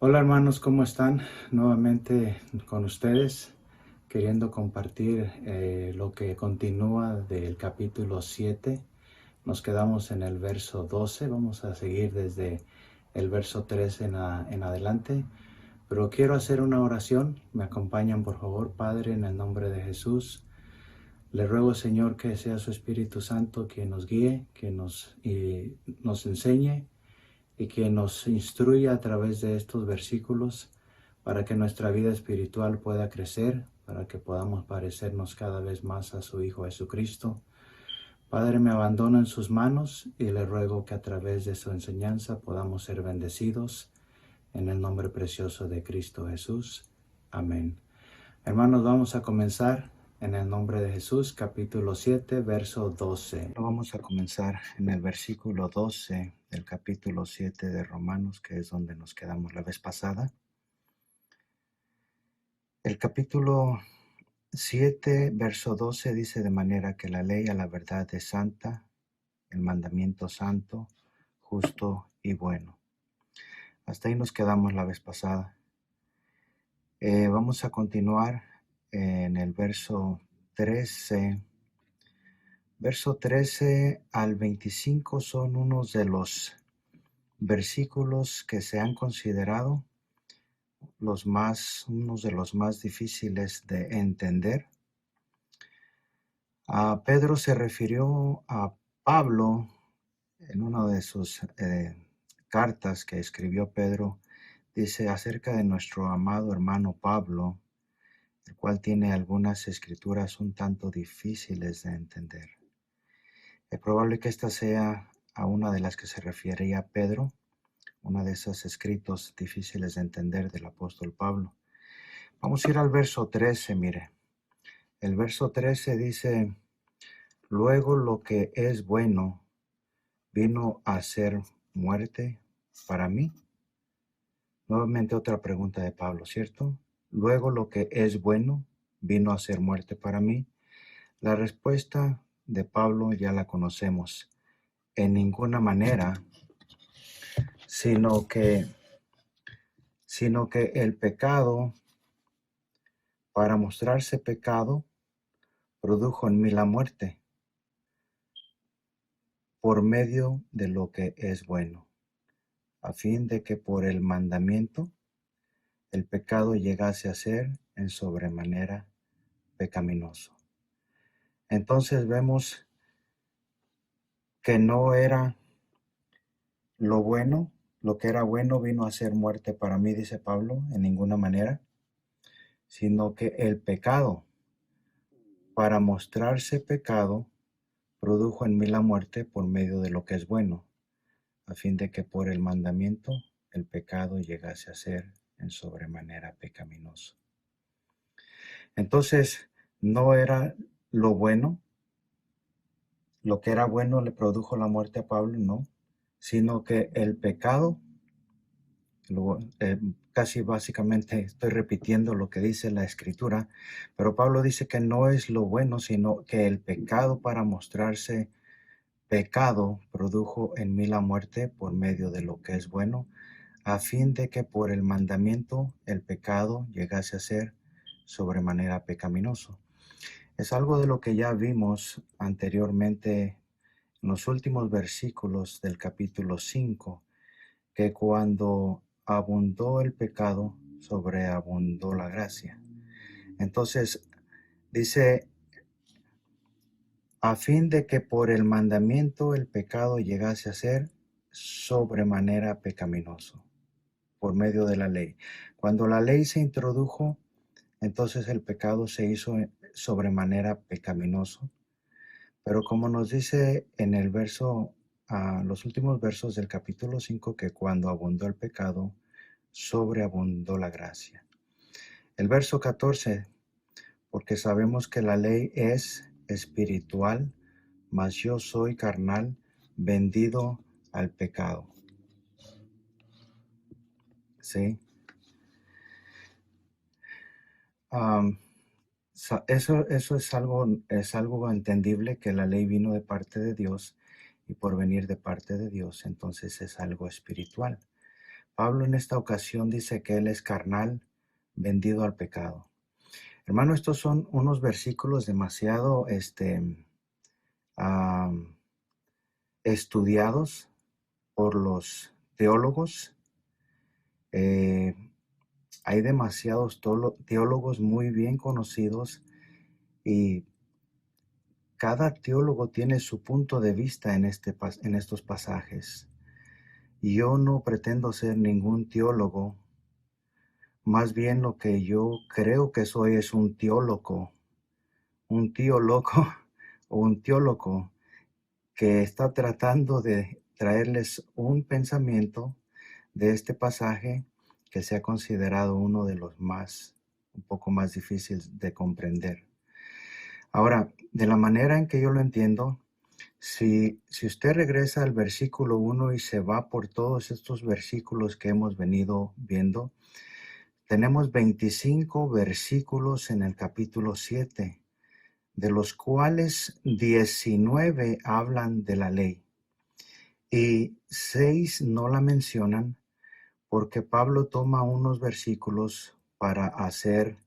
Hola hermanos, ¿cómo están? Nuevamente con ustedes, queriendo compartir lo que continúa del capítulo 7. Nos quedamos en el verso 12, vamos a seguir desde el verso 13 en adelante. Pero quiero hacer una oración, me acompañan por favor, Padre, en el nombre de Jesús. Le ruego, Señor, que sea su Espíritu Santo quien nos guíe, que nos enseñe y que nos instruya a través de estos versículos para que nuestra vida espiritual pueda crecer, para que podamos parecernos cada vez más a su Hijo Jesucristo. Padre, me abandono en sus manos y le ruego que a través de su enseñanza podamos ser bendecidos en el nombre precioso de Cristo Jesús. Amén. Hermanos, vamos a comenzar en el nombre de Jesús, capítulo 7, verso 12. Vamos a comenzar en el versículo 12 del capítulo 7 de Romanos, que es donde nos quedamos la vez pasada. El capítulo 7, verso 12 dice: de manera que la ley a la verdad es santa, el mandamiento santo, justo y bueno. Hasta ahí nos quedamos la vez pasada. Vamos a continuar en el verso 13. Verso 13 al 25 son unos de los versículos que se han considerado unos de los más difíciles de entender. Pedro se refirió a Pablo en una de sus cartas que escribió Pedro. Dice acerca de nuestro amado hermano Pablo, el cual tiene algunas escrituras un tanto difíciles de entender. Es probable que esta sea a una de las que se refería Pedro, una de esos escritos difíciles de entender del apóstol Pablo. Vamos a ir al verso 13, mire. El verso 13 dice: luego lo que es bueno vino a ser muerte para mí. Nuevamente otra pregunta de Pablo, ¿cierto? Luego lo que es bueno vino a ser muerte para mí. La respuesta de Pablo ya la conocemos. En ninguna manera, sino que el pecado, para mostrarse pecado, produjo en mí la muerte por medio de lo que es bueno, a fin de que por el mandamiento el pecado llegase a ser en sobremanera pecaminoso. Entonces vemos que no era lo que era bueno vino a ser muerte para mí, dice Pablo, en ninguna manera, sino que el pecado, para mostrarse pecado, produjo en mí la muerte por medio de lo que es bueno, a fin de que por el mandamiento el pecado llegase a ser en sobremanera pecaminoso. Entonces, no era lo bueno, lo que era bueno le produjo la muerte a Pablo, no, sino que el pecado, casi básicamente estoy repitiendo lo que dice la Escritura, pero Pablo dice que no es lo bueno, sino que el pecado, para mostrarse pecado, produjo en mí la muerte por medio de lo que es bueno, a fin de que por el mandamiento el pecado llegase a ser sobremanera pecaminoso. Es algo de lo que ya vimos anteriormente en los últimos versículos del capítulo 5, que cuando abundó el pecado, sobreabundó la gracia. Entonces, dice, a fin de que por el mandamiento el pecado llegase a ser sobremanera pecaminoso, por medio de la ley. Cuando la ley se introdujo, entonces el pecado se hizo sobremanera pecaminoso. Pero como nos dice en el verso, los últimos versos del capítulo 5, que cuando abundó el pecado, sobreabundó la gracia. El verso 14, porque sabemos que la ley es espiritual, mas yo soy carnal, vendido al pecado. ¿Sí? Eso es algo entendible, que la ley vino de parte de Dios, y por venir de parte de Dios, entonces es algo espiritual. Pablo en esta ocasión dice que él es carnal, vendido al pecado. Hermano, estos son unos versículos demasiado am, estudiados por los teólogos. Eh, Hay demasiados teólogos muy bien conocidos y cada teólogo tiene su punto de vista en estos pasajes. Yo no pretendo ser ningún teólogo, más bien lo que yo creo que soy es un teólogo o un teólogo que está tratando de traerles un pensamiento de este pasaje que se ha considerado uno de los un poco más difíciles de comprender. Ahora, de la manera en que yo lo entiendo, si usted regresa al versículo 1 y se va por todos estos versículos que hemos venido viendo, tenemos 25 versículos en el capítulo 7, de los cuales 19 hablan de la ley y 6 no la mencionan porque Pablo toma unos versículos para hacer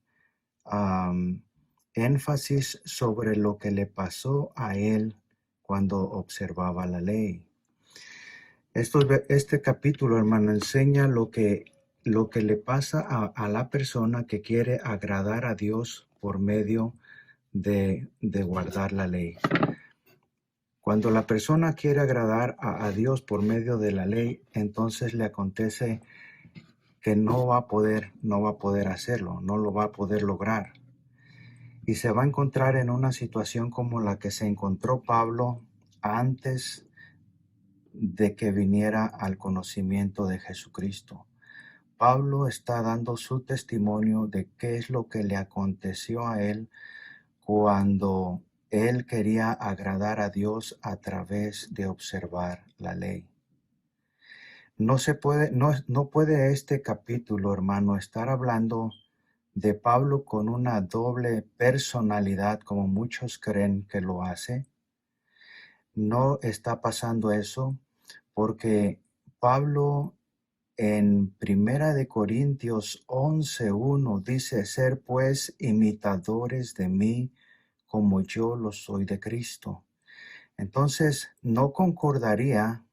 énfasis sobre lo que le pasó a él cuando observaba la ley. Este capítulo, hermano, enseña lo que le pasa a la persona que quiere agradar a Dios por medio de guardar la ley. Cuando la persona quiere agradar a Dios por medio de la ley, entonces le acontece que no va a poder hacerlo, no lo va a poder lograr. Y se va a encontrar en una situación como la que se encontró Pablo antes de que viniera al conocimiento de Jesucristo. Pablo está dando su testimonio de qué es lo que le aconteció a él cuando él quería agradar a Dios a través de observar la ley. No puede este capítulo, hermano, estar hablando de Pablo con una doble personalidad como muchos creen que lo hace. No está pasando eso porque Pablo en Primera de Corintios 11:1 dice: ser pues imitadores de mí como yo lo soy de Cristo. Entonces, no concordaría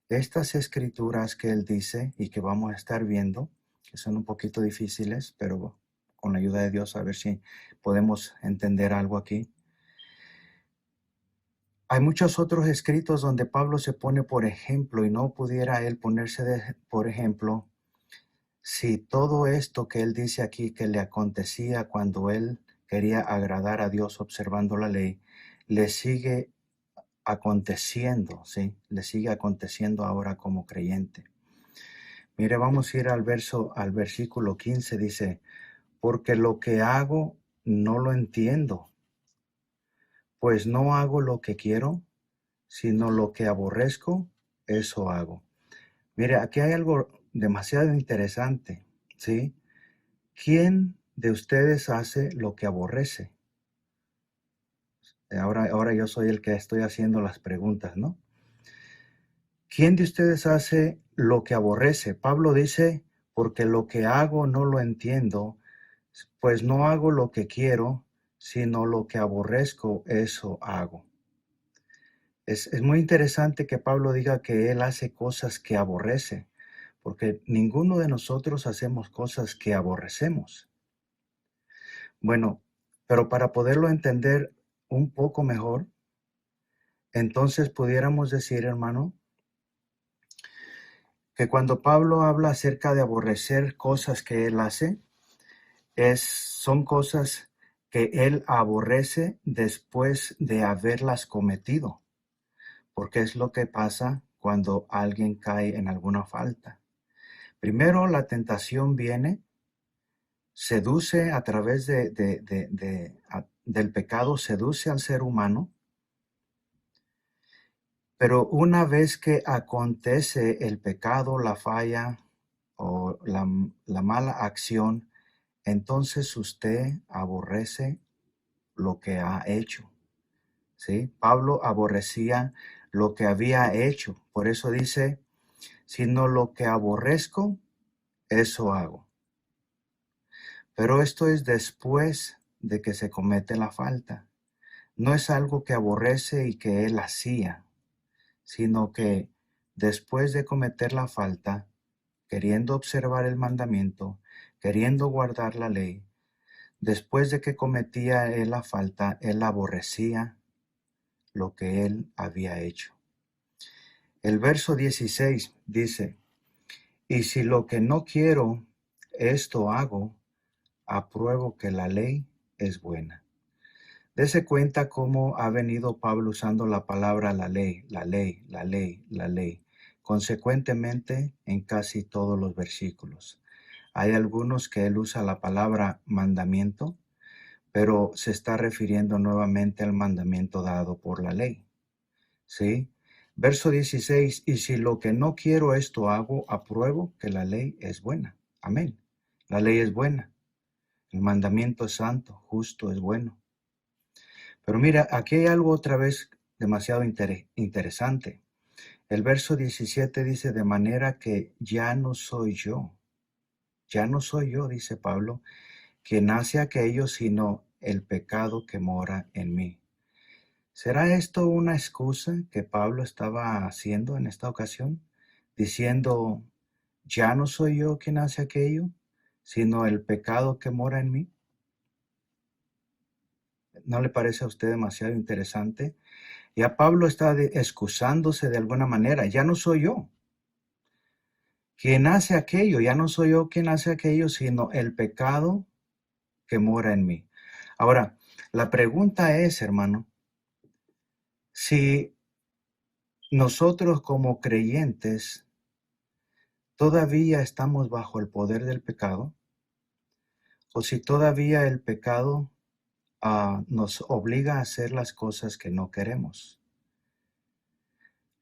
estas escrituras que él dice y que vamos a estar viendo, que son un poquito difíciles, pero con la ayuda de Dios a ver si podemos entender algo aquí. Hay muchos otros escritos donde Pablo se pone por ejemplo y no pudiera él ponerse por ejemplo si todo esto que él dice aquí que le acontecía cuando él quería agradar a Dios observando la ley, le sigue aconteciendo, ¿sí? Le sigue aconteciendo ahora como creyente. Mire, vamos a ir al versículo 15, dice: porque lo que hago no lo entiendo, pues no hago lo que quiero, sino lo que aborrezco, eso hago. Mire, aquí hay algo demasiado interesante, ¿sí? ¿Quién de ustedes hace lo que aborrece? Ahora yo soy el que estoy haciendo las preguntas, ¿no? ¿Quién de ustedes hace lo que aborrece? Pablo dice: porque lo que hago no lo entiendo, pues no hago lo que quiero, sino lo que aborrezco, eso hago. Es muy interesante que Pablo diga que él hace cosas que aborrece, porque ninguno de nosotros hacemos cosas que aborrecemos. Bueno, pero para poderlo entender un poco mejor, entonces pudiéramos decir, hermano, que cuando Pablo habla acerca de aborrecer cosas que él hace, son cosas que él aborrece después de haberlas cometido, porque es lo que pasa cuando alguien cae en alguna falta. Primero, la tentación viene, seduce a través del pecado, seduce al ser humano, pero una vez que acontece el pecado, la falla o la mala acción, entonces usted aborrece lo que ha hecho, ¿sí? Pablo aborrecía lo que había hecho. Por eso dice: sino lo que aborrezco, eso hago. Pero esto es después de que se comete la falta. No es algo que aborrece y que él hacía, sino que después de cometer la falta, queriendo observar el mandamiento, queriendo guardar la ley, después de que cometía él la falta, él aborrecía lo que él había hecho. El verso 16 dice, y si lo que no quiero, esto hago, apruebo que la ley es buena. Dese cuenta cómo ha venido Pablo usando la palabra la ley, la ley, la ley, la ley, consecuentemente en casi todos los versículos. Hay algunos que él usa la palabra mandamiento, pero se está refiriendo nuevamente al mandamiento dado por la ley. ¿Sí? Verso 16, y si lo que no quiero esto hago, apruebo que la ley es buena. Amén. La ley es buena. El mandamiento es santo, justo, es bueno. Pero mira, aquí hay algo otra vez demasiado interesante. El verso 17 dice, de manera que ya no soy yo, dice Pablo, quien hace aquello, sino el pecado que mora en mí. ¿Será esto una excusa que Pablo estaba haciendo en esta ocasión? Diciendo, ya no soy yo quien hace aquello, sino el pecado que mora en mí. ¿No le parece a usted demasiado interesante? Ya Pablo está excusándose de alguna manera. Ya no soy yo quien hace aquello, ya no soy yo quien hace aquello, sino el pecado que mora en mí. Ahora, la pregunta es, hermano, si nosotros como creyentes todavía estamos bajo el poder del pecado, o si todavía el pecado nos obliga a hacer las cosas que no queremos.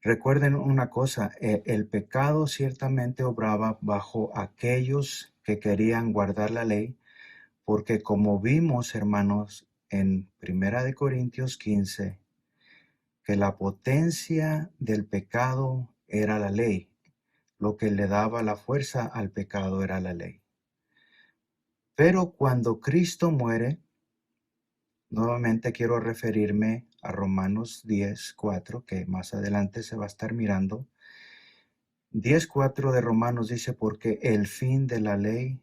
Recuerden una cosa, el pecado ciertamente obraba bajo aquellos que querían guardar la ley, porque como vimos, hermanos, en 1 Corintios 15, que la potencia del pecado era la ley, lo que le daba la fuerza al pecado era la ley. Pero cuando Cristo muere, nuevamente quiero referirme a Romanos 10:4, que más adelante se va a estar mirando. 10:4 de Romanos dice, porque el fin de la ley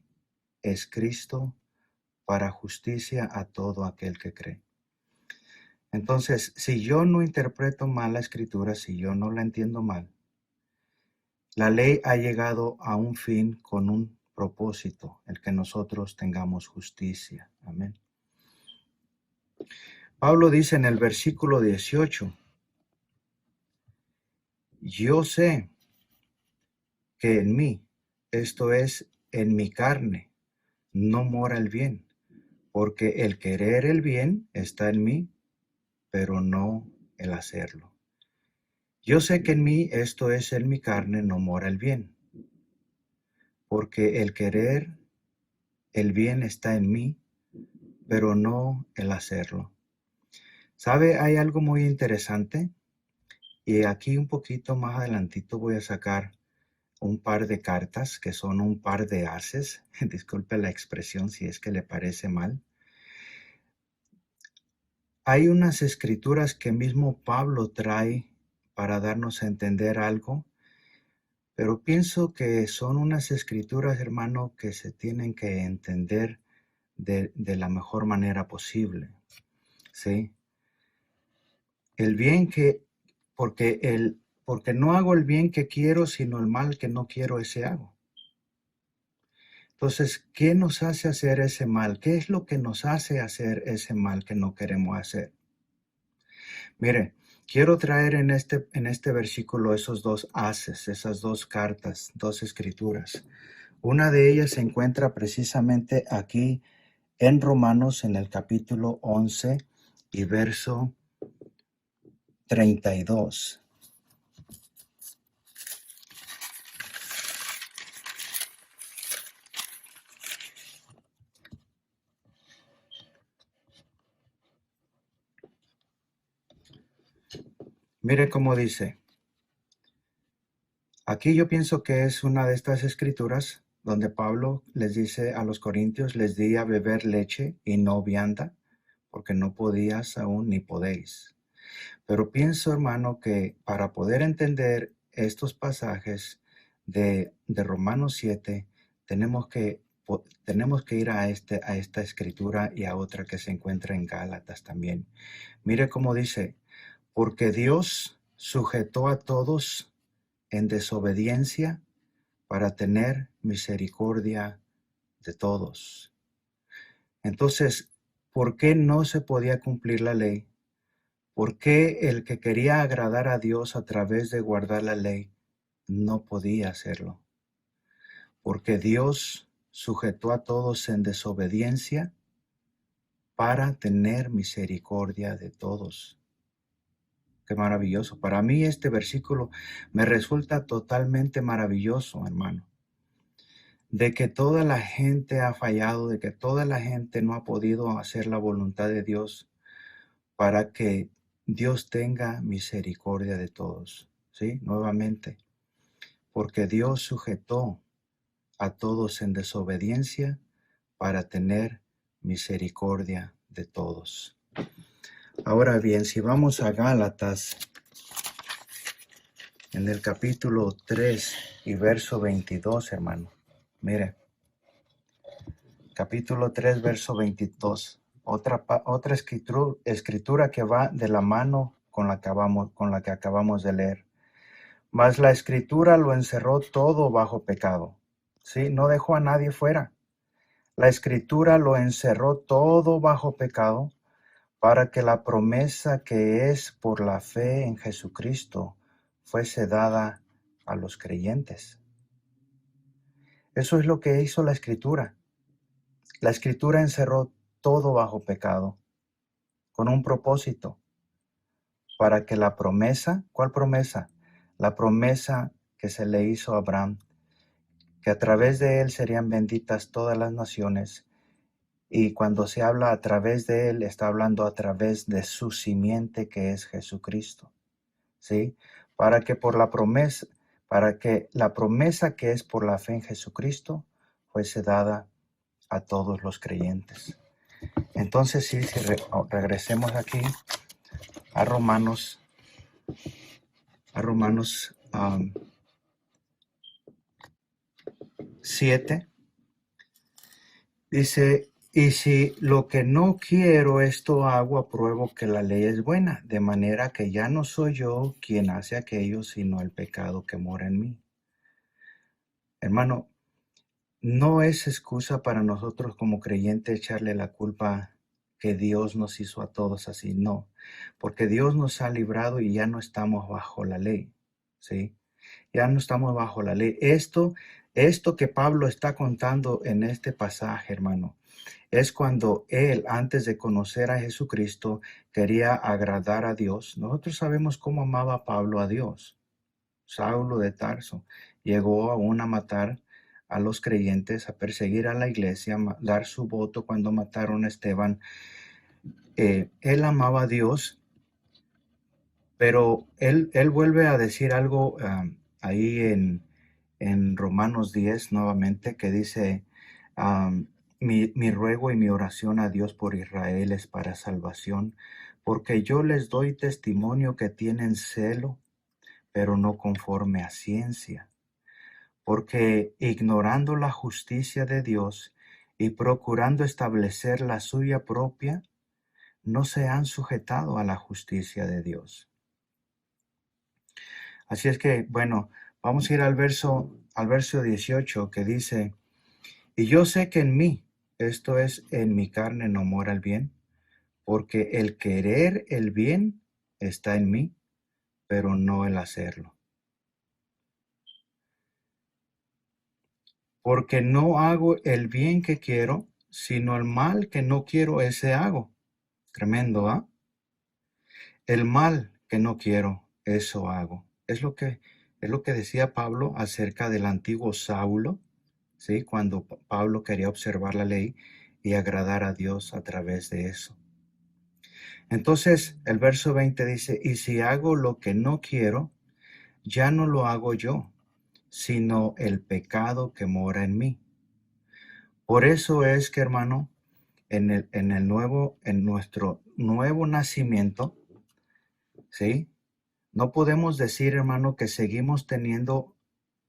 es Cristo para justicia a todo aquel que cree. Entonces, si yo no interpreto mal la escritura, si yo no la entiendo mal, la ley ha llegado a un fin con un propósito, el que nosotros tengamos justicia. Amén. Pablo dice en el versículo 18, yo sé que en mí, esto es, en mi carne, no mora el bien, porque el querer el bien está en mí, pero no el hacerlo. Yo sé que en mí, esto es, en mi carne, no mora el bien, porque el querer el bien está en mí, pero no el hacerlo. ¿Sabe? Hay algo muy interesante, y aquí un poquito más adelantito voy a sacar un par de cartas que son un par de ases. Disculpe la expresión si es que le parece mal. Hay unas escrituras que mismo Pablo trae para darnos a entender algo, pero pienso que son unas escrituras, hermano, que se tienen que entender de la mejor manera posible. ¿Sí? El bien porque no hago el bien que quiero, sino el mal que no quiero, ese hago. Entonces, ¿qué nos hace hacer ese mal? ¿Qué es lo que nos hace hacer ese mal que no queremos hacer? Mire, quiero traer en este versículo esos dos haces, esas dos cartas, dos escrituras. Una de ellas se encuentra precisamente aquí en Romanos, en el capítulo 11 y verso 32. Mire cómo dice. Aquí yo pienso que es una de estas escrituras donde Pablo les dice a los corintios, les di a beber leche y no vianda, porque no podías aún ni podéis. Pero pienso, hermano, que para poder entender estos pasajes de Romanos 7, tenemos que ir a esta escritura y a otra que se encuentra en Gálatas también. Mire cómo dice, porque Dios sujetó a todos en desobediencia para tener misericordia de todos. Entonces, ¿por qué no se podía cumplir la ley? ¿Por qué el que quería agradar a Dios a través de guardar la ley no podía hacerlo? Porque Dios sujetó a todos en desobediencia para tener misericordia de todos. Qué maravilloso. Para mí este versículo me resulta totalmente maravilloso, hermano. De que toda la gente ha fallado, de que toda la gente no ha podido hacer la voluntad de Dios para que Dios tenga misericordia de todos. ¿Sí? Nuevamente, porque Dios sujetó a todos en desobediencia para tener misericordia de todos. Ahora bien, si vamos a Gálatas, en el capítulo 3 y verso 22, hermano, mire, capítulo 3, verso 22, otra escritura que va de la mano con la que acabamos de leer. Mas la escritura lo encerró todo bajo pecado. ¿Sí? No dejó a nadie fuera. La escritura lo encerró todo bajo pecado para que la promesa que es por la fe en Jesucristo fuese dada a los creyentes. Eso es lo que hizo la escritura. La escritura encerró todo bajo pecado con un propósito, para que la promesa, ¿cuál promesa? La promesa que se le hizo a Abraham, que a través de él serían benditas todas las naciones. Y cuando se habla a través de él, está hablando a través de su simiente que es Jesucristo. ¿Sí? Para que la promesa que es por la fe en Jesucristo fuese dada a todos los creyentes. Entonces, si regresemos aquí a Romanos 7, dice, y si lo que no quiero esto hago, apruebo que la ley es buena, de manera que ya no soy yo quien hace aquello, sino el pecado que mora en mí. Hermano, no es excusa para nosotros como creyentes echarle la culpa que Dios nos hizo a todos así, no, porque Dios nos ha librado y ya no estamos bajo la ley, ¿sí? Ya no estamos bajo la ley. Esto que Pablo está contando en este pasaje, hermano, es cuando él, antes de conocer a Jesucristo, quería agradar a Dios. Nosotros sabemos cómo amaba Pablo a Dios. Saulo de Tarso llegó aún a matar a los creyentes, a perseguir a la iglesia, dar su voto cuando mataron a Esteban. Él amaba a Dios, pero él vuelve a decir algo ahí en Romanos 10 nuevamente, que dice, mi ruego y mi oración a Dios por Israel es para salvación, porque yo les doy testimonio que tienen celo, pero no conforme a ciencia, porque ignorando la justicia de Dios y procurando establecer la suya propia, no se han sujetado a la justicia de Dios. Así es que, bueno, vamos a ir al verso 18, que dice, y yo sé que en mí, esto es, en mi carne no mora el bien, porque el querer el bien está en mí, pero no el hacerlo. Porque no hago el bien que quiero, sino el mal que no quiero, ese hago. Tremendo, ¿ah? El mal que no quiero, eso hago. Es lo que decía Pablo acerca del antiguo Saulo, ¿sí? Cuando Pablo quería observar la ley y agradar a Dios a través de eso. Entonces, el verso 20 dice, y si hago lo que no quiero, ya no lo hago yo, sino el pecado que mora en mí. Por eso es que, hermano, en nuestro nuevo nacimiento, ¿sí? No podemos decir, hermano, que seguimos teniendo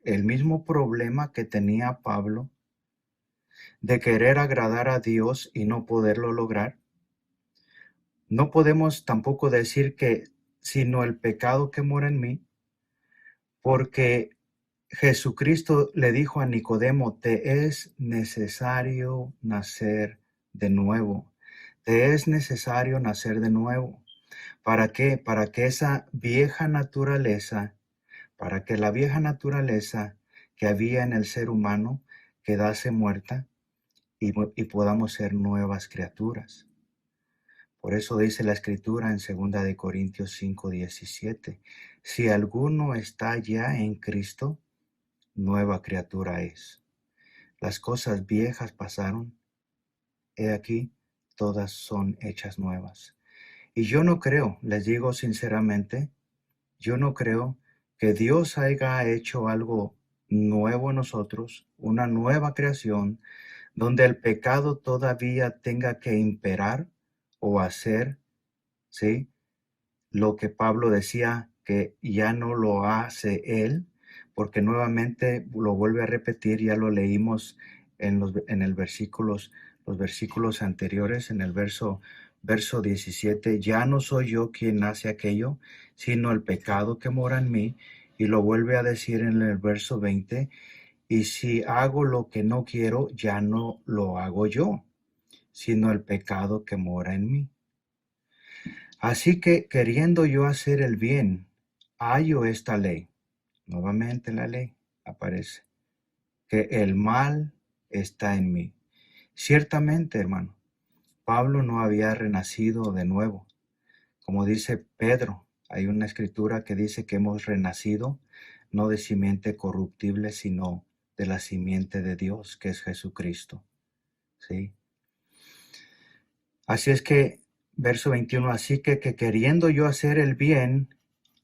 el mismo problema que tenía Pablo de querer agradar a Dios y no poderlo lograr. No podemos tampoco decir que sino el pecado que mora en mí, porque Jesucristo le dijo a Nicodemo, te es necesario nacer de nuevo. Te es necesario nacer de nuevo. ¿Para qué? Para que esa vieja naturaleza, para que la vieja naturaleza que había en el ser humano quedase muerta y podamos ser nuevas criaturas. Por eso dice la Escritura en 2 de Corintios 5:17, si alguno está ya en Cristo, nueva criatura es. Las cosas viejas pasaron, he aquí, todas son hechas nuevas. Y yo no creo, les digo sinceramente, yo no creo que Dios haya hecho algo nuevo en nosotros, una nueva creación, donde el pecado todavía tenga que imperar o hacer, ¿sí? Lo que Pablo decía que ya no lo hace él, porque nuevamente lo vuelve a repetir, ya lo leímos en los versículos anteriores, en el verso 17, ya no soy yo quien hace aquello, sino el pecado que mora en mí, y lo vuelve a decir en el verso 20, y si hago lo que no quiero, ya no lo hago yo, sino el pecado que mora en mí. Así que queriendo yo hacer el bien, hallo esta ley. Nuevamente la ley aparece. Que el mal está en mí. Ciertamente, hermano, Pablo no había renacido de nuevo. Como dice Pedro, hay una escritura que dice que hemos renacido no de simiente corruptible, sino de la simiente de Dios, que es Jesucristo. ¿Sí? Así es que, verso 21, así que queriendo yo hacer el bien,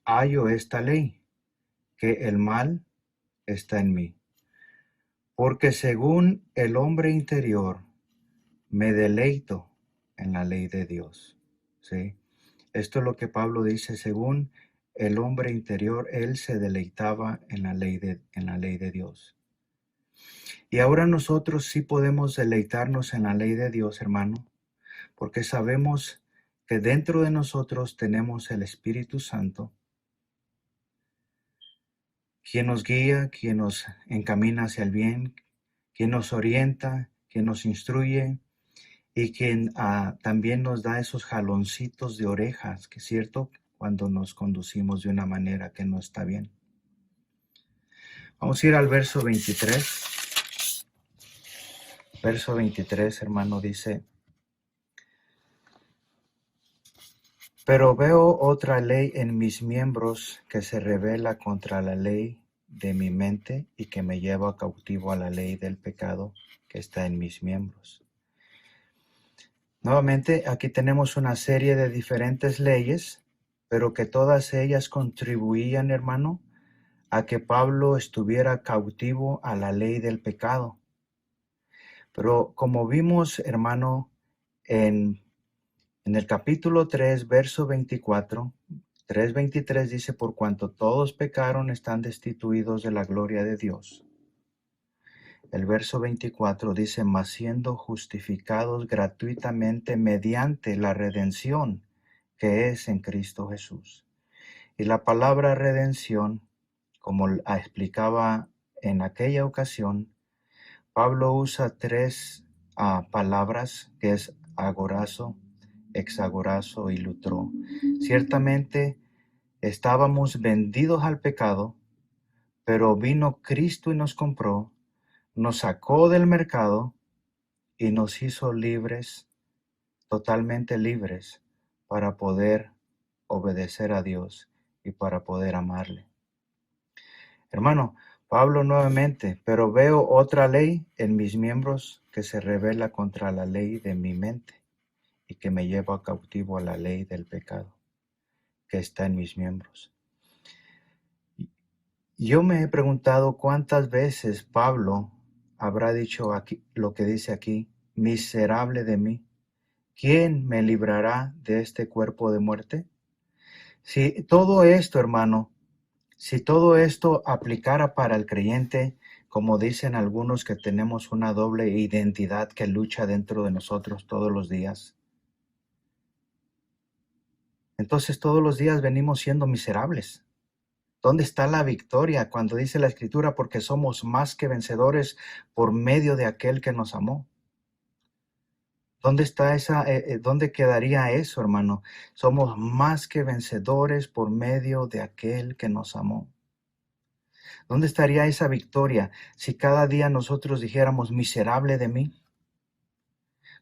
hallo esta ley, que el mal está en mí. Porque según el hombre interior, me deleito en la ley de Dios. ¿Sí? Esto es lo que Pablo dice, según el hombre interior, él se deleitaba en la ley de Dios. Y ahora nosotros sí podemos deleitarnos en la ley de Dios, hermano, porque sabemos que dentro de nosotros tenemos el Espíritu Santo, quien nos guía, quien nos encamina hacia el bien, quien nos orienta, quien nos instruye y quien también nos da esos jaloncitos de orejas, que es cierto, cuando nos conducimos de una manera que no está bien. Vamos a ir al verso 23. Verso 23, hermano, dice, pero veo otra ley en mis miembros que se rebela contra la ley de mi mente y que me lleva cautivo a la ley del pecado que está en mis miembros. Nuevamente, aquí tenemos una serie de diferentes leyes, pero que todas ellas contribuían, hermano, a que Pablo estuviera cautivo a la ley del pecado. Pero como vimos, hermano, en el capítulo 3, verso 24, 3:23 dice, por cuanto todos pecaron, están destituidos de la gloria de Dios. El verso 24 dice, mas siendo justificados gratuitamente mediante la redención que es en Cristo Jesús. Y la palabra redención, como explicaba en aquella ocasión, Pablo usa tres palabras que es agorazo, exagorazo y lutro. Ciertamente estábamos vendidos al pecado, pero vino Cristo y nos compró, nos sacó del mercado y nos hizo libres, totalmente libres, para poder obedecer a Dios y para poder amarle. Hermano, Pablo nuevamente, pero veo otra ley en mis miembros que se rebela contra la ley de mi mente y que me lleva cautivo a la ley del pecado que está en mis miembros. Yo me he preguntado cuántas veces Pablo habrá dicho aquí lo que dice aquí, miserable de mí, ¿quién me librará de este cuerpo de muerte? Si todo esto, hermano, si todo esto aplicara para el creyente, como dicen algunos que tenemos una doble identidad que lucha dentro de nosotros todos los días, entonces todos los días venimos siendo miserables. ¿Dónde está la victoria cuando dice la Escritura? Porque somos más que vencedores por medio de aquel que nos amó. ¿Dónde está dónde quedaría eso, hermano? Somos más que vencedores por medio de aquel que nos amó. ¿Dónde estaría esa victoria si cada día nosotros dijéramos, miserable de mí?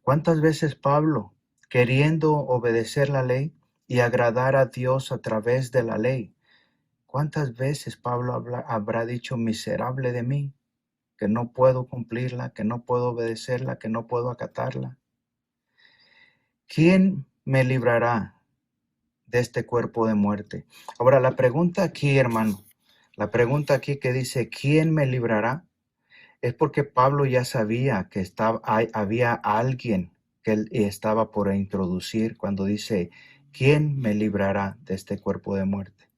¿Cuántas veces Pablo, queriendo obedecer la ley y agradar a Dios a través de la ley, cuántas veces Pablo habrá dicho, miserable de mí, que no puedo cumplirla, que no puedo obedecerla, que no puedo acatarla? ¿Quién me librará de este cuerpo de muerte? Ahora, la pregunta aquí, hermano, la pregunta aquí que dice, ¿quién me librará? Es porque Pablo ya sabía que había alguien que él estaba por introducir cuando dice, ¿quién me librará de este cuerpo de muerte?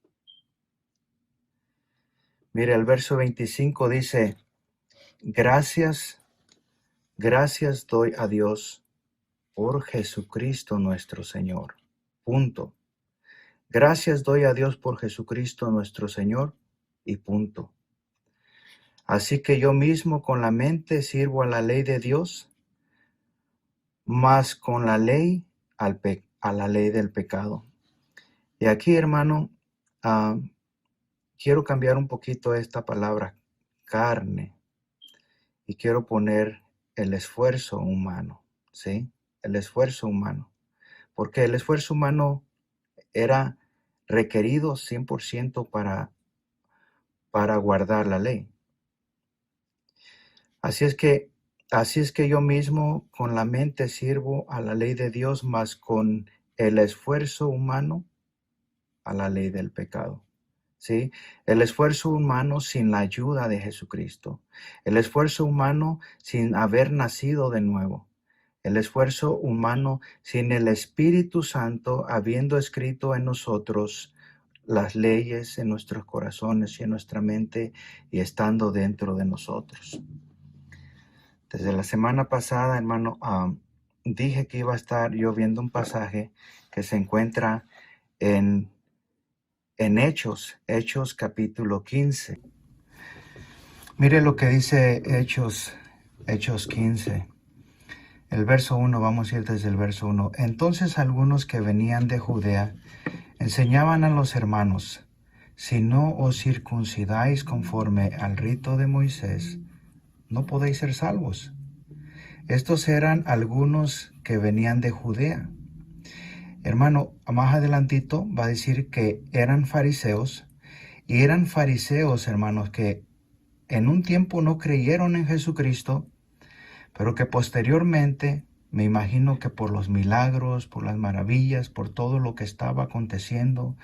Mire, el verso 25 dice, gracias doy a Dios por Jesucristo nuestro Señor. Punto. Gracias doy a Dios por Jesucristo nuestro Señor y punto. Así que yo mismo con la mente sirvo a la ley de Dios, más con la ley a la ley del pecado. Y aquí, hermano, quiero cambiar un poquito esta palabra, carne, y quiero poner el esfuerzo humano, ¿sí? El esfuerzo humano. Porque el esfuerzo humano era requerido 100% para guardar la ley. Así es que yo mismo con la mente sirvo a la ley de Dios, más con el esfuerzo humano a la ley del pecado. ¿Sí? El esfuerzo humano sin la ayuda de Jesucristo. El esfuerzo humano sin haber nacido de nuevo. El esfuerzo humano sin el Espíritu Santo habiendo escrito en nosotros las leyes en nuestros corazones y en nuestra mente y estando dentro de nosotros. Desde la semana pasada, hermano, dije que iba a estar yo viendo un pasaje que se encuentra en Hechos capítulo 15. Mire lo que dice Hechos 15. El verso 1, vamos a ir desde el verso 1. Entonces algunos que venían de Judea enseñaban a los hermanos, si no os circuncidáis conforme al rito de Moisés, no podéis ser salvos. Estos eran algunos que venían de Judea. Hermano, más adelantito va a decir que eran fariseos, y eran fariseos, hermanos, que en un tiempo no creyeron en Jesucristo, pero que posteriormente, me imagino que por los milagros, por las maravillas, por todo lo que estaba aconteciendo,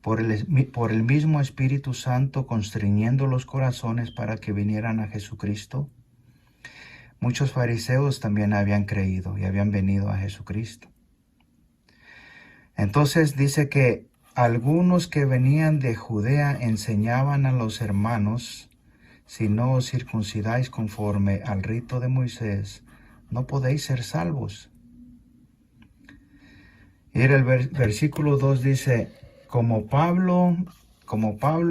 por el mismo Espíritu Santo constriñendo los corazones para que vinieran a Jesucristo, muchos fariseos también habían creído y habían venido a Jesucristo. Entonces dice que algunos que venían de Judea enseñaban a los hermanos, si no os circuncidáis conforme al rito de Moisés, no podéis ser salvos. Y el versículo 2 dice, como Pablo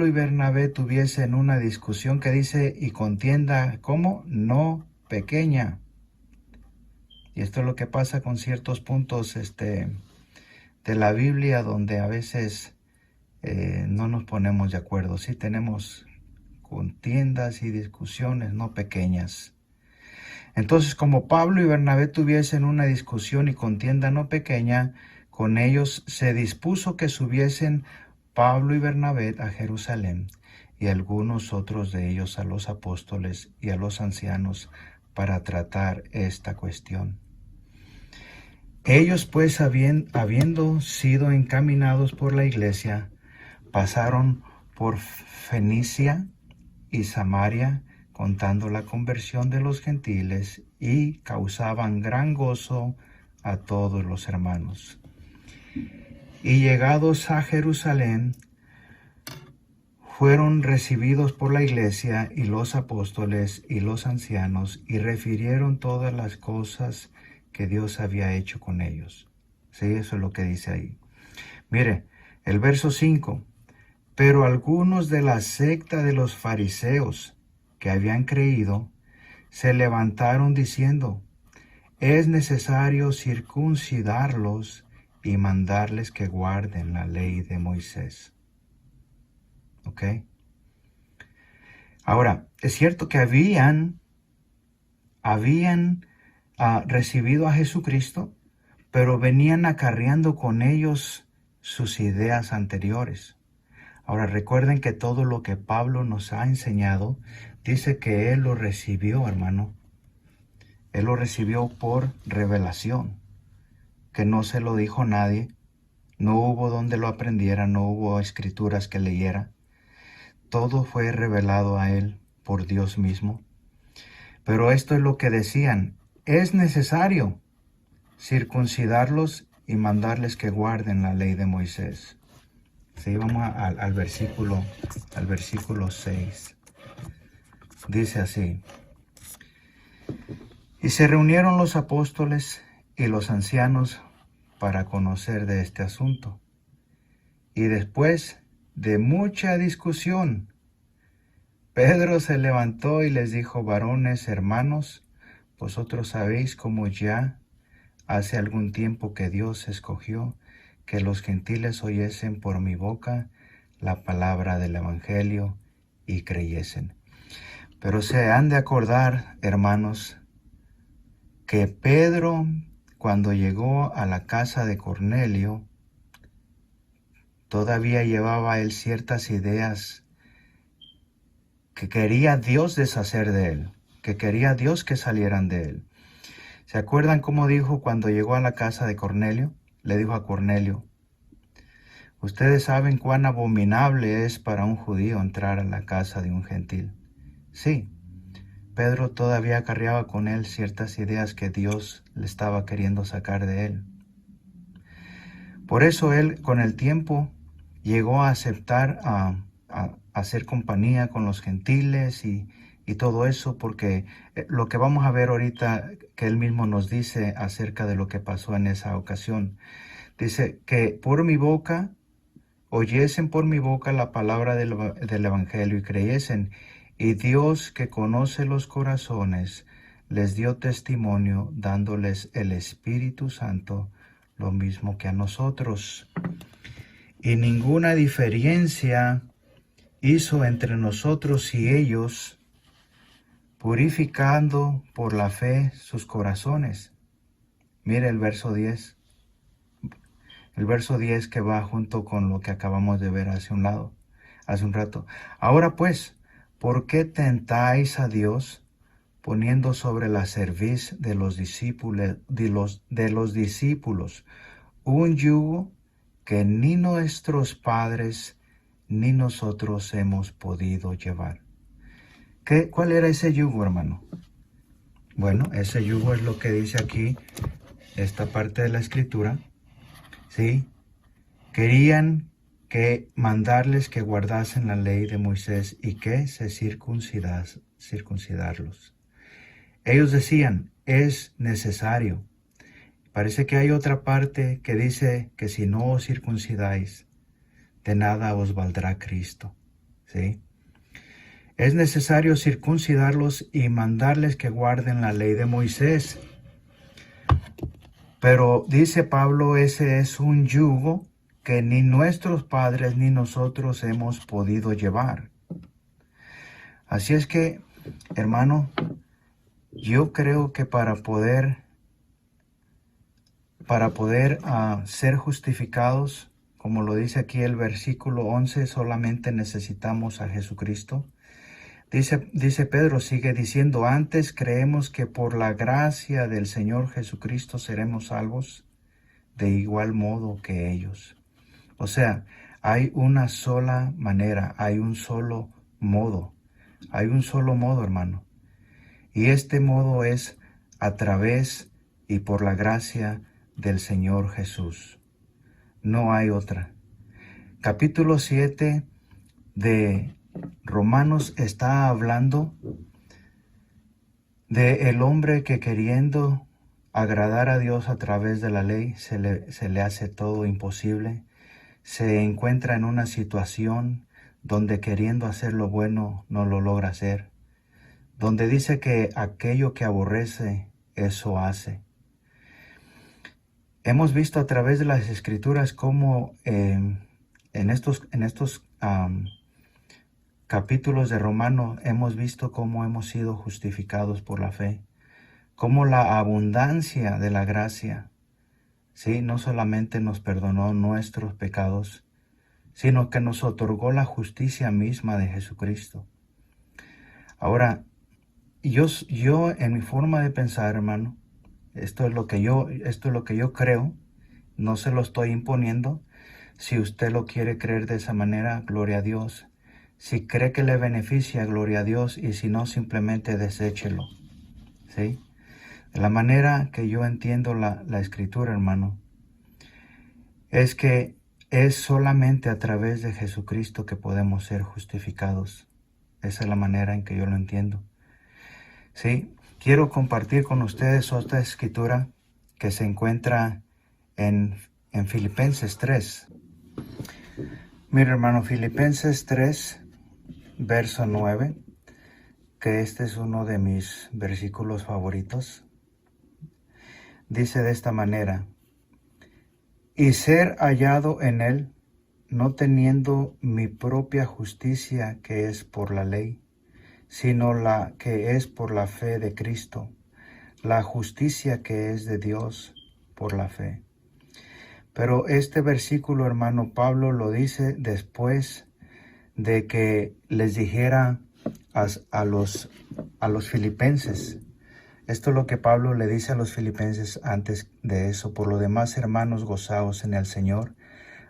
y Bernabé tuviesen una discusión que dice, y contienda, ¿cómo? No pequeña. Y esto es lo que pasa con ciertos puntos de la Biblia donde a veces no nos ponemos de acuerdo. Sí tenemos contiendas y discusiones no pequeñas. Entonces, como Pablo y Bernabé tuviesen una discusión y contienda no pequeña, con ellos se dispuso que subiesen Pablo y Bernabé a Jerusalén, y algunos otros de ellos a los apóstoles y a los ancianos para tratar esta cuestión. Ellos pues, habiendo sido encaminados por la iglesia, pasaron por Fenicia y Samaria, contando la conversión de los gentiles, y causaban gran gozo a todos los hermanos. Y llegados a Jerusalén, fueron recibidos por la iglesia y los apóstoles y los ancianos, y refirieron todas las cosas que Dios había hecho con ellos. Sí, eso es lo que dice ahí. Mire, el verso 5. Pero algunos de la secta de los fariseos que habían creído, se levantaron diciendo: es necesario circuncidarlos y mandarles que guarden la ley de Moisés. ¿Ok? Ahora, es cierto que habían recibido a Jesucristo, pero venían acarreando con ellos sus ideas anteriores. Ahora recuerden que todo lo que Pablo nos ha enseñado, dice que él lo recibió, hermano. Él lo recibió por revelación, que no se lo dijo nadie, no hubo donde lo aprendiera, no hubo escrituras que leyera. Todo fue revelado a él por Dios mismo. Pero esto es lo que decían: es necesario circuncidarlos y mandarles que guarden la ley de Moisés. Sí, vamos al versículo 6. Dice así: y se reunieron los apóstoles y los ancianos para conocer de este asunto. Y después de mucha discusión, Pedro se levantó y les dijo: varones, hermanos, vosotros sabéis cómo ya hace algún tiempo que Dios escogió que los gentiles oyesen por mi boca la palabra del evangelio y creyesen. Pero se han de acordar, hermanos, que Pedro, cuando llegó a la casa de Cornelio, todavía llevaba él ciertas ideas que quería Dios deshacer de él, que quería Dios que salieran de él. ¿Se acuerdan cómo dijo cuando llegó a la casa de Cornelio? Le dijo a Cornelio: ustedes saben cuán abominable es para un judío entrar a la casa de un gentil. Sí, Pedro todavía acarreaba con él ciertas ideas que Dios le estaba queriendo sacar de él. Por eso él, con el tiempo, llegó a aceptar a hacer compañía con los gentiles y todo eso, porque lo que vamos a ver ahorita, que él mismo nos dice acerca de lo que pasó en esa ocasión, dice que por mi boca, oyesen por mi boca la palabra del evangelio y creyesen, y Dios, que conoce los corazones, les dio testimonio dándoles el Espíritu Santo, lo mismo que a nosotros. Y ninguna diferencia hizo entre nosotros y ellos, purificando por la fe sus corazones. Mire el verso 10. El verso 10 que va junto con lo que acabamos de ver hace un rato. Ahora pues, ¿por qué tentáis a Dios poniendo sobre la cerviz de los discípulos un yugo que ni nuestros padres ni nosotros hemos podido llevar? ¿Cuál era ese yugo, hermano? Bueno, ese yugo es lo que dice aquí, esta parte de la escritura. ¿Sí? Querían mandarles que guardasen la ley de Moisés y que se circuncidarlos. Ellos decían: es necesario. Parece que hay otra parte que dice que si no os circuncidáis, de nada os valdrá Cristo. ¿Sí? Es necesario circuncidarlos y mandarles que guarden la ley de Moisés. Pero dice Pablo, ese es un yugo que ni nuestros padres ni nosotros hemos podido llevar. Así es que, hermano, yo creo que para poder ser justificados, como lo dice aquí el versículo 11, solamente necesitamos a Jesucristo. Dice Pedro, sigue diciendo: antes creemos que por la gracia del Señor Jesucristo seremos salvos de igual modo que ellos. O sea, Hay una sola manera, hay un solo modo. Hay un solo modo, hermano. Y este modo es a través y por la gracia del Señor Jesús. No hay otra. Capítulo 7 de Romanos está hablando de el hombre que queriendo agradar a Dios a través de la ley se le hace todo imposible. Se encuentra en una situación donde queriendo hacer lo bueno no lo logra hacer. Donde dice que aquello que aborrece, eso hace. Hemos visto a través de las Escrituras cómo en estos capítulos de Romano hemos visto cómo hemos sido justificados por la fe, cómo la abundancia de la gracia, ¿sí? No solamente nos perdonó nuestros pecados, sino que nos otorgó la justicia misma de Jesucristo. Ahora, yo en mi forma de pensar, hermano, esto es lo que yo creo, no se lo estoy imponiendo. Si usted lo quiere creer de esa manera, gloria a Dios. Si cree que le beneficia, gloria a Dios, y si no, simplemente deséchelo, ¿sí? De la manera que yo entiendo la Escritura, hermano, es que es solamente a través de Jesucristo que podemos ser justificados. Esa es la manera en que yo lo entiendo. Sí, quiero compartir con ustedes otra escritura que se encuentra en Filipenses 3. Mira, hermano, Filipenses 3, verso 9, que este es uno de mis versículos favoritos. Dice de esta manera: y ser hallado en él, no teniendo mi propia justicia que es por la ley, sino la que es por la fe de Cristo, la justicia que es de Dios por la fe. Pero este versículo, hermano, Pablo lo dice después de que les dijera a los filipenses. Esto es lo que Pablo le dice a los filipenses antes de eso: por lo demás, hermanos, gozaos en el Señor.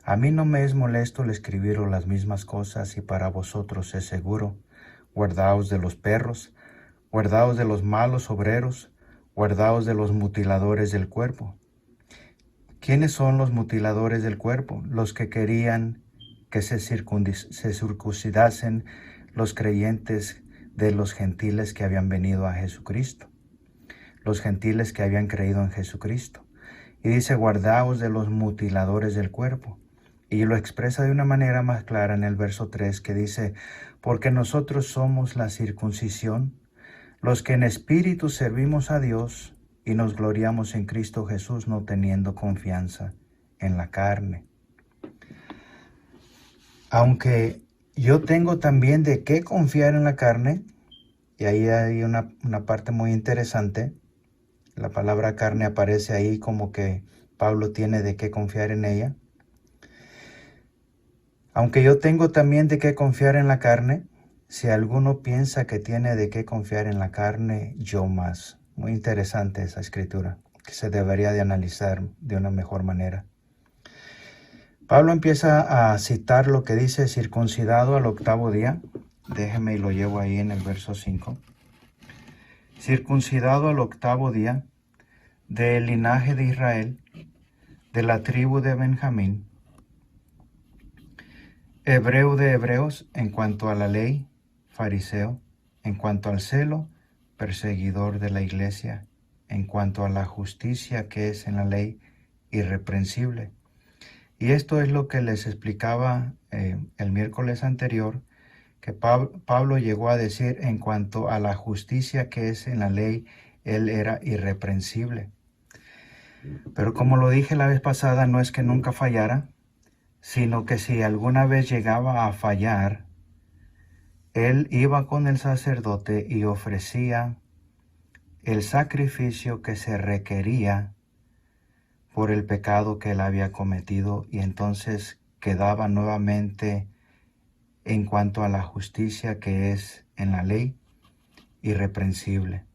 A mí no me es molesto el escribiros las mismas cosas, y para vosotros es seguro. Guardaos de los perros, guardaos de los malos obreros, guardaos de los mutiladores del cuerpo. ¿Quiénes son los mutiladores del cuerpo? Los que querían que se circuncidasen los creyentes de los gentiles que habían venido a Jesucristo, los gentiles que habían creído en Jesucristo. Y dice: guardaos de los mutiladores del cuerpo. Y lo expresa de una manera más clara en el verso 3, que dice: porque nosotros somos la circuncisión, los que en espíritu servimos a Dios y nos gloriamos en Cristo Jesús, no teniendo confianza en la carne. Aunque yo tengo también de qué confiar en la carne, y ahí hay una parte muy interesante. La palabra carne aparece ahí como que Pablo tiene de qué confiar en ella. Aunque yo tengo también de qué confiar en la carne, si alguno piensa que tiene de qué confiar en la carne, yo más. Muy interesante esa escritura, que se debería de analizar de una mejor manera. Pablo empieza a citar lo que dice: circuncidado al 8º día. Déjeme y lo llevo ahí en el verso 5. Circuncidado al 8º día, del linaje de Israel, de la tribu de Benjamín, hebreo de hebreos, en cuanto a la ley, fariseo, en cuanto al celo, perseguidor de la iglesia, en cuanto a la justicia que es en la ley, irreprensible. Y esto es lo que les explicaba el miércoles anterior, que Pablo llegó a decir: en cuanto a la justicia que es en la ley, él era irreprensible. Pero como lo dije la vez pasada, no es que nunca fallara, sino que si alguna vez llegaba a fallar, él iba con el sacerdote y ofrecía el sacrificio que se requería por el pecado que él había cometido, y entonces quedaba nuevamente, en cuanto a la justicia que es en la ley, irreprensible.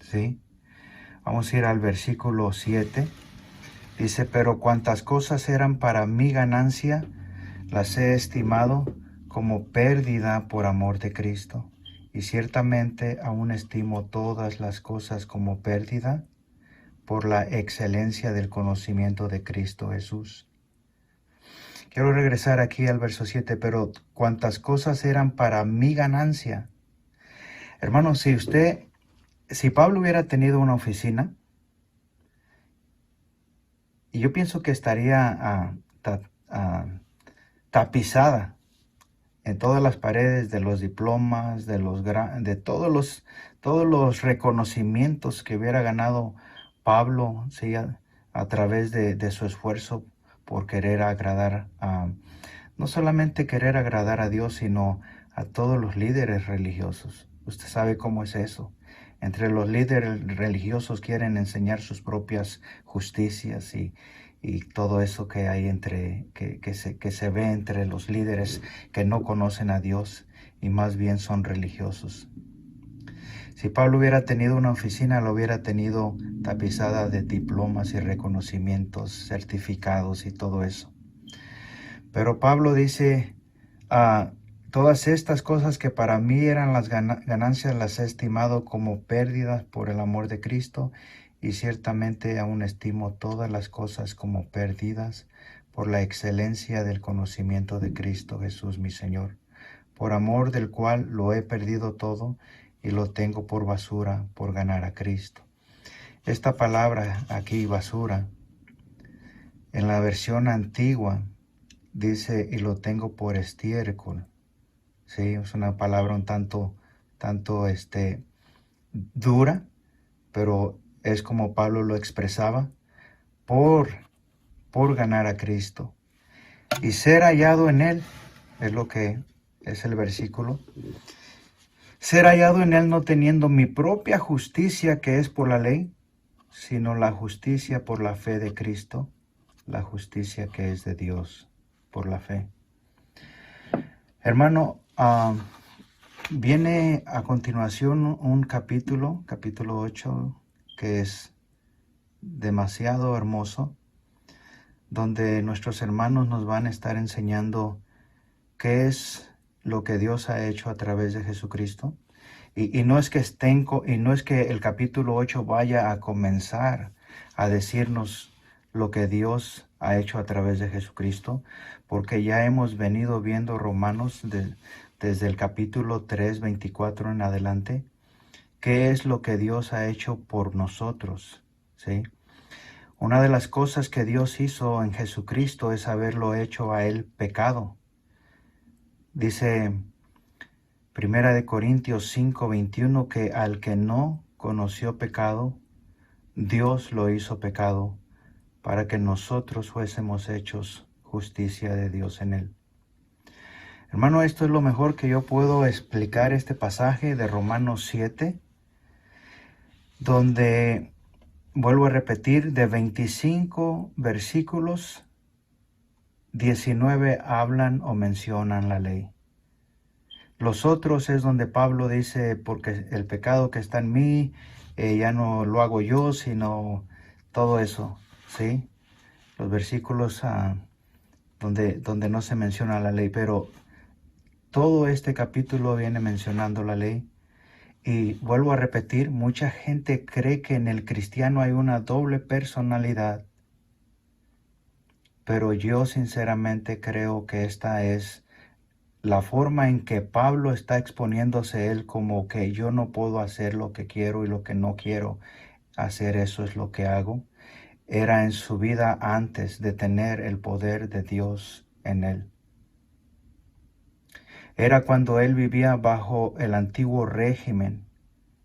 ¿Sí? Vamos a ir al versículo 7. Dice: pero cuantas cosas eran para mi ganancia, las he estimado como pérdida por amor de Cristo, y ciertamente aún estimo todas las cosas como pérdida por la excelencia del conocimiento de Cristo Jesús. Quiero regresar aquí al verso 7, pero cuantas cosas eran para mi ganancia. Hermanos, si Pablo hubiera tenido una oficina, y yo pienso que estaría tapizada en todas las paredes de los diplomas, de todos los reconocimientos que hubiera ganado Pablo, ¿sí? a través de su esfuerzo por querer agradar no solamente querer agradar a Dios, sino a todos los líderes religiosos. Usted sabe cómo es eso. Entre los líderes religiosos quieren enseñar sus propias justicias y todo eso que hay que se ve entre los líderes que no conocen a Dios y más bien son religiosos. Si Pablo hubiera tenido una oficina, lo hubiera tenido tapizada de diplomas y reconocimientos, certificados y todo eso. Pero Pablo dice, todas estas cosas que para mí eran las ganancias las he estimado como pérdidas por el amor de Cristo, y ciertamente aún estimo todas las cosas como perdidas por la excelencia del conocimiento de Cristo Jesús mi Señor, por amor del cual lo he perdido todo y lo tengo por basura por ganar a Cristo. Esta palabra aquí, basura, en la versión antigua, dice, y lo tengo por estiércol. Sí, es una palabra un tanto dura, pero es como Pablo lo expresaba, por ganar a Cristo. Y ser hallado en Él, es lo que es el versículo. Ser hallado en Él no teniendo mi propia justicia que es por la ley, sino la justicia por la fe de Cristo, la justicia que es de Dios por la fe. Hermano, viene a continuación un capítulo 8, que es demasiado hermoso, donde nuestros hermanos nos van a estar enseñando qué es lo que Dios ha hecho a través de Jesucristo. Y no es que el capítulo 8 vaya a comenzar a decirnos lo que Dios ha hecho a través de Jesucristo, porque ya hemos venido viendo Romanos desde el capítulo 3, 24 en adelante, qué es lo que Dios ha hecho por nosotros, ¿sí? Una de las cosas que Dios hizo en Jesucristo es haberlo hecho a Él pecado. Dice 1 Corintios 5, 21, que al que no conoció pecado, Dios lo hizo pecado, para que nosotros fuésemos hechos justicia de Dios en Él. Hermano, esto es lo mejor que yo puedo explicar este pasaje de Romanos 7, donde, vuelvo a repetir, de 25 versículos, 19 hablan o mencionan la ley. Los otros es donde Pablo dice, porque el pecado que está en mí, ya no lo hago yo, sino todo eso, ¿sí? Los versículos donde no se menciona la ley, pero todo este capítulo viene mencionando la ley. Y vuelvo a repetir, mucha gente cree que en el cristiano hay una doble personalidad, pero yo sinceramente creo que esta es la forma en que Pablo está exponiéndose él, como que yo no puedo hacer lo que quiero y lo que no quiero hacer, eso es lo que hago. Era en su vida antes de tener el poder de Dios en él. Era cuando él vivía bajo el antiguo régimen,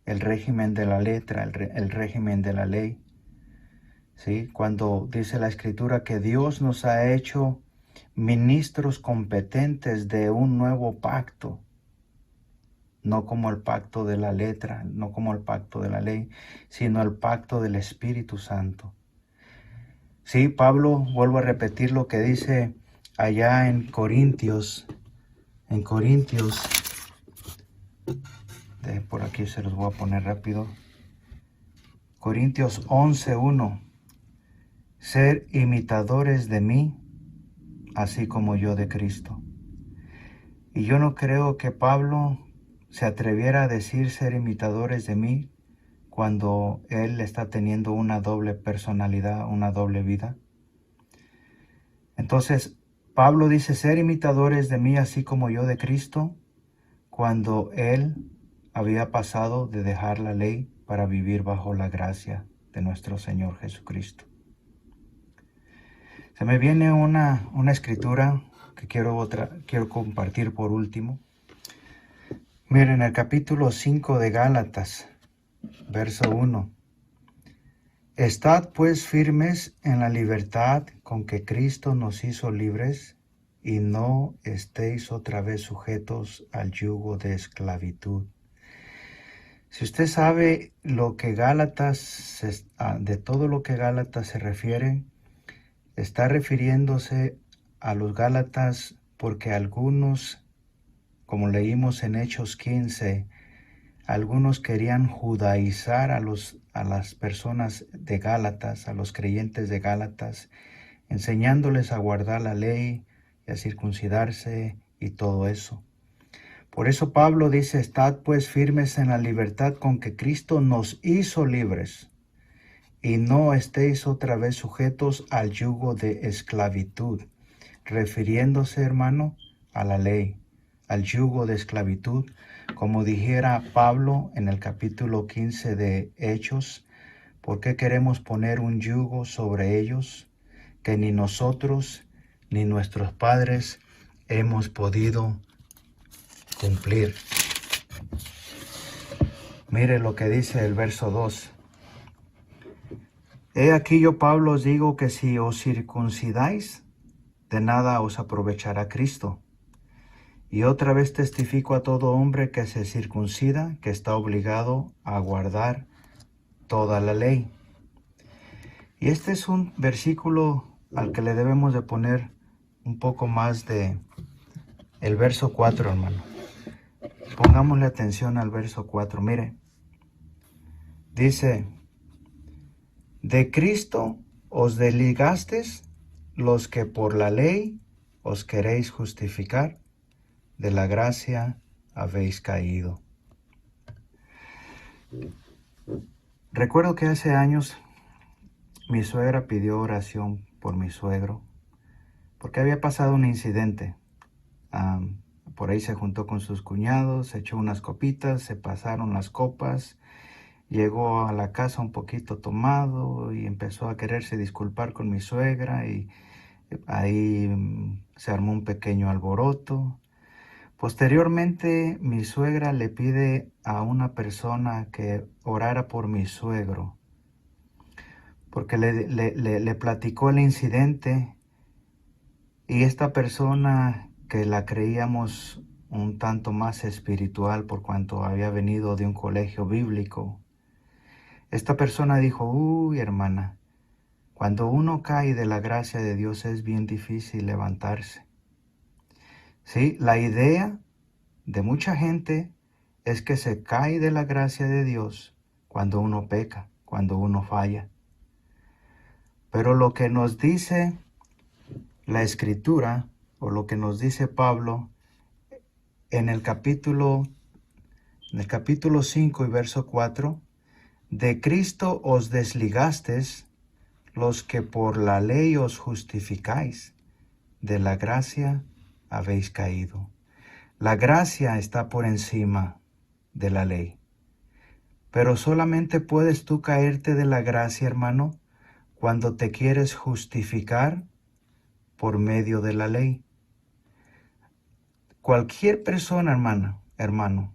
el régimen de la letra, el régimen de la ley. ¿Sí? Cuando dice la Escritura que Dios nos ha hecho ministros competentes de un nuevo pacto, no como el pacto de la letra, no como el pacto de la ley, sino el pacto del Espíritu Santo. Sí, Pablo, vuelvo a repetir lo que dice allá en Corintios, por aquí se los voy a poner rápido, Corintios 11:1, ser imitadores de mí, así como yo de Cristo. Y yo no creo que Pablo se atreviera a decir ser imitadores de mí cuando él está teniendo una doble personalidad, una doble vida. Entonces, Pablo dice ser imitadores de mí así como yo de Cristo, cuando él había pasado de dejar la ley para vivir bajo la gracia de nuestro Señor Jesucristo. Se me viene una escritura que quiero compartir por último. Miren, el capítulo 5 de Gálatas, verso 1. Estad pues firmes en la libertad con que Cristo nos hizo libres, y no estéis otra vez sujetos al yugo de esclavitud. Si usted sabe lo que de todo lo que Gálatas se refiere, está refiriéndose a los Gálatas porque algunos, como leímos en Hechos 15, algunos querían judaizar a las personas de Gálatas, a los creyentes de Gálatas, enseñándoles a guardar la ley y a circuncidarse y todo eso. Por eso Pablo dice, estad pues firmes en la libertad con que Cristo nos hizo libres, y no estéis otra vez sujetos al yugo de esclavitud, refiriéndose, hermano, a la ley, al yugo de esclavitud, como dijera Pablo en el capítulo 15 de Hechos. ¿Por qué queremos poner un yugo sobre ellos que ni nosotros ni nuestros padres hemos podido cumplir? Mire lo que dice el verso 2. He aquí yo, Pablo, os digo que si os circuncidáis, de nada os aprovechará Cristo. Y otra vez testifico a todo hombre que se circuncida, que está obligado a guardar toda la ley. Y este es un versículo al que le debemos de poner un poco más de el verso 4, hermano. Pongámosle atención al verso 4. Mire, dice, de Cristo os desligastes los que por la ley os queréis justificar, de la gracia habéis caído. Recuerdo que hace años mi suegra pidió oración por mi suegro, porque había pasado un incidente. Por ahí se juntó con sus cuñados, se echó unas copitas, se pasaron las copas, llegó a la casa un poquito tomado y empezó a quererse disculpar con mi suegra, y ahí se armó un pequeño alboroto. Posteriormente, mi suegra le pide a una persona que orara por mi suegro, porque le platicó el incidente, y esta persona, que la creíamos un tanto más espiritual por cuanto había venido de un colegio bíblico, esta persona dijo, uy, hermana, cuando uno cae de la gracia de Dios es bien difícil levantarse. Sí, la idea de mucha gente es que se cae de la gracia de Dios cuando uno peca, cuando uno falla. Pero lo que nos dice la Escritura, o lo que nos dice Pablo en el capítulo 5 y verso 4, de Cristo os desligastes los que por la ley os justificáis, de la gracia habéis caído. La gracia está por encima de la ley. Pero solamente puedes tú caerte de la gracia, hermano, cuando te quieres justificar por medio de la ley. Cualquier persona, hermano,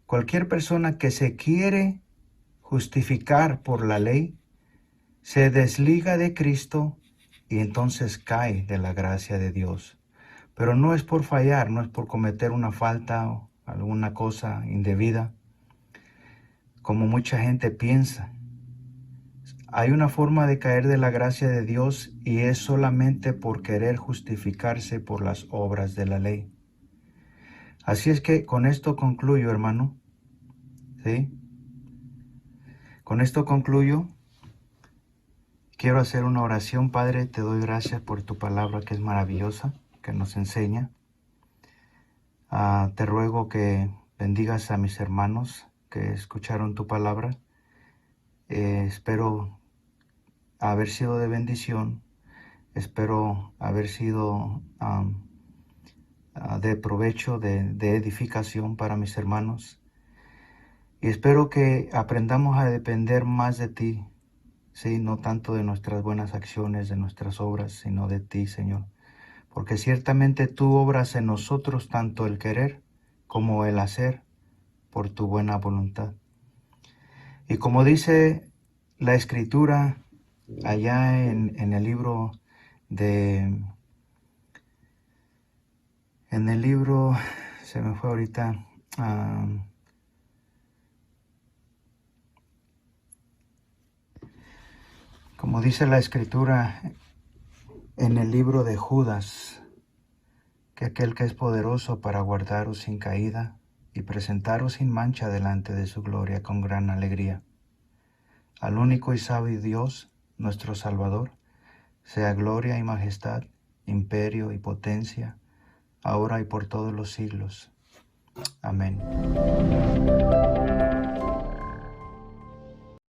cualquier persona que se quiere justificar por la ley, se desliga de Cristo y entonces cae de la gracia de Dios. Pero no es por fallar, no es por cometer una falta o alguna cosa indebida, como mucha gente piensa. Hay una forma de caer de la gracia de Dios, y es solamente por querer justificarse por las obras de la ley. Así es que con esto concluyo, hermano. ¿Sí? Con esto concluyo Quiero hacer una oración. Padre, te doy gracias por tu palabra que es maravillosa, que nos enseña. Te ruego que bendigas a mis hermanos que escucharon tu palabra. Espero haber sido de bendición. Espero haber sido de provecho, de edificación para mis hermanos. Y espero que aprendamos a depender más de ti, sí, no tanto de nuestras buenas acciones, de nuestras obras, sino de ti, Señor. Porque ciertamente tú obras en nosotros tanto el querer como el hacer por tu buena voluntad. Y como dice la Escritura allá en el libro se me fue ahorita, como dice la Escritura en el libro de Judas, que aquel que es poderoso para guardaros sin caída y presentaros sin mancha delante de su gloria con gran alegría. Al único y sabio Dios, nuestro Salvador, sea gloria y majestad, imperio y potencia, ahora y por todos los siglos. Amén.